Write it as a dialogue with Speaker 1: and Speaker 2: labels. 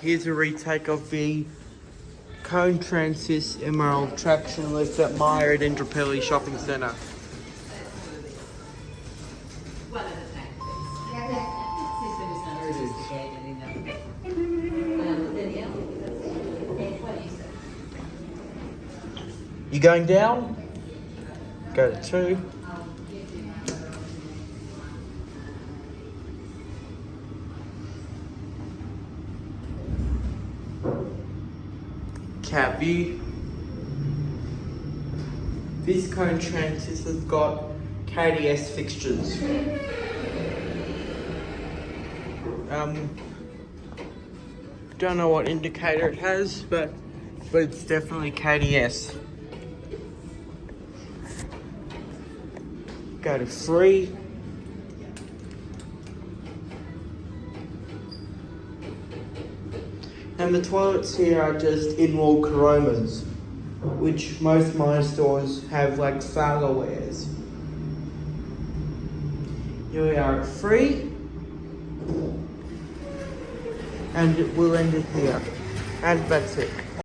Speaker 1: here's a retake of the Kone TranSys MRL Traction lift at Myer at Indooroopilly Shopping Centre. You going down? Go to 2. Cab view. This Kone TranSys has got KDS fixtures. Don't know what indicator it has, but it's definitely KDS. Go to 3. And the toilets here are just in-wall Caromas, which most Myer stores have like Fargowares. Here we are at 3. And we'll end it here. And that's it.